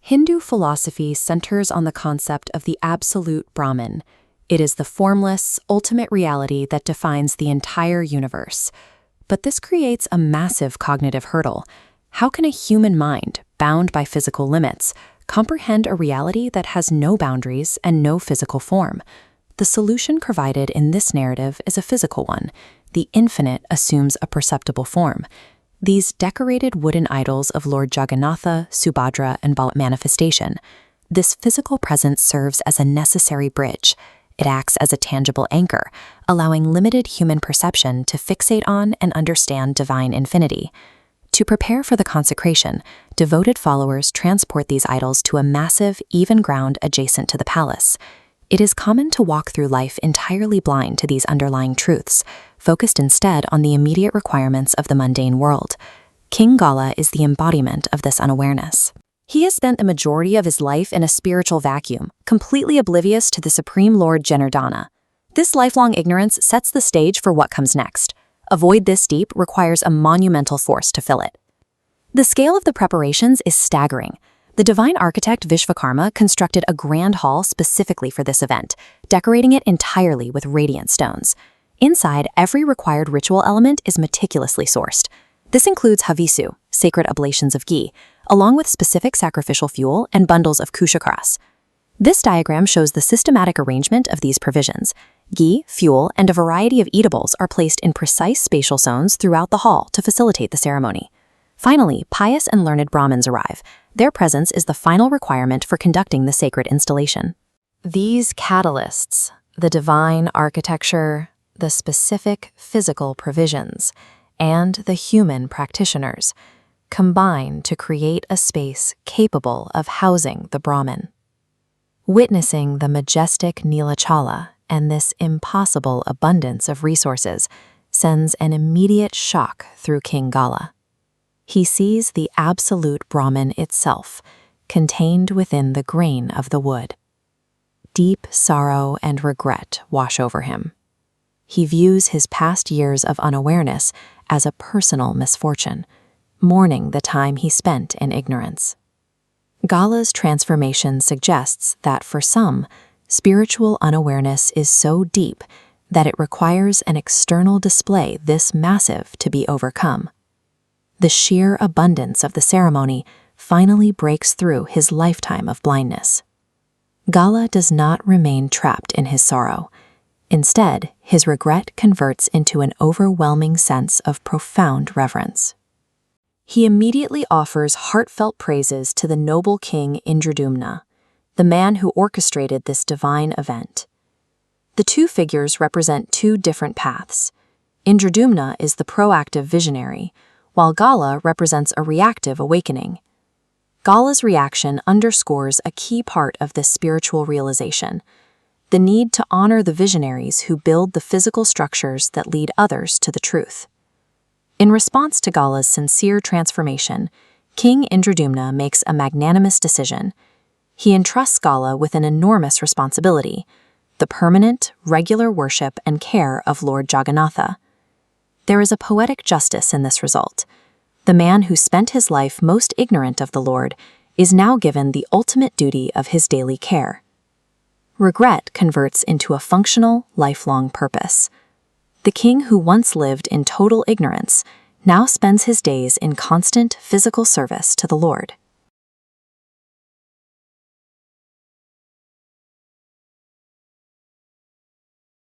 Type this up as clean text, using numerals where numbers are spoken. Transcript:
Hindu philosophy centers on the concept of the absolute Brahman. It is the formless, ultimate reality that defines the entire universe. But this creates a massive cognitive hurdle. How can a human mind, bound by physical limits, comprehend a reality that has no boundaries and no physical form? The solution provided in this narrative is a physical one. The infinite assumes a perceptible form. These decorated wooden idols of Lord Jagannath, Subhadra, and Bal manifestation. This physical presence serves as a necessary bridge. It acts as a tangible anchor, allowing limited human perception to fixate on and understand divine infinity. To prepare for the consecration, devoted followers transport these idols to a massive, even ground adjacent to the palace. It is common to walk through life entirely blind to these underlying truths, focused instead on the immediate requirements of the mundane world. King Gala is the embodiment of this unawareness. He has spent the majority of his life in a spiritual vacuum, completely oblivious to the Supreme Lord Jagannath. This lifelong ignorance sets the stage for what comes next. A void this deep requires a monumental force to fill it. The scale of the preparations is staggering. The divine architect Vishvakarma constructed a grand hall specifically for this event, decorating it entirely with radiant stones. Inside, every required ritual element is meticulously sourced. This includes havisu, sacred oblations of ghee, along with specific sacrificial fuel and bundles of kushakras. This diagram shows the systematic arrangement of these provisions. Ghee, fuel, and a variety of eatables are placed in precise spatial zones throughout the hall to facilitate the ceremony. Finally, pious and learned Brahmins arrive. Their presence is the final requirement for conducting the sacred installation. These catalysts, the divine architecture, the specific physical provisions, and the human practitioners, combine to create a space capable of housing the Brahman. Witnessing the majestic Nilachala and this impossible abundance of resources sends an immediate shock through King Gala. He sees the absolute Brahman itself, contained within the grain of the wood. Deep sorrow and regret wash over him. He views his past years of unawareness as a personal misfortune, mourning the time he spent in ignorance. Gala's transformation suggests that for some, spiritual unawareness is so deep that it requires an external display this massive to be overcome. The sheer abundance of the ceremony finally breaks through his lifetime of blindness. Gala does not remain trapped in his sorrow. Instead, his regret converts into an overwhelming sense of profound reverence. He immediately offers heartfelt praises to the noble King Indradyumna, the man who orchestrated this divine event. The two figures represent two different paths. Indradyumna is the proactive visionary, while Gala represents a reactive awakening. Gala's reaction underscores a key part of this spiritual realization: the need to honor the visionaries who build the physical structures that lead others to the truth. In response to Gala's sincere transformation, King Indradyumna makes a magnanimous decision. He entrusts Gala with an enormous responsibility: the permanent, regular worship and care of Lord Jagannath. There is a poetic justice in this result. The man who spent his life most ignorant of the Lord is now given the ultimate duty of his daily care. Regret converts into a functional, lifelong purpose. The king who once lived in total ignorance now spends his days in constant physical service to the Lord.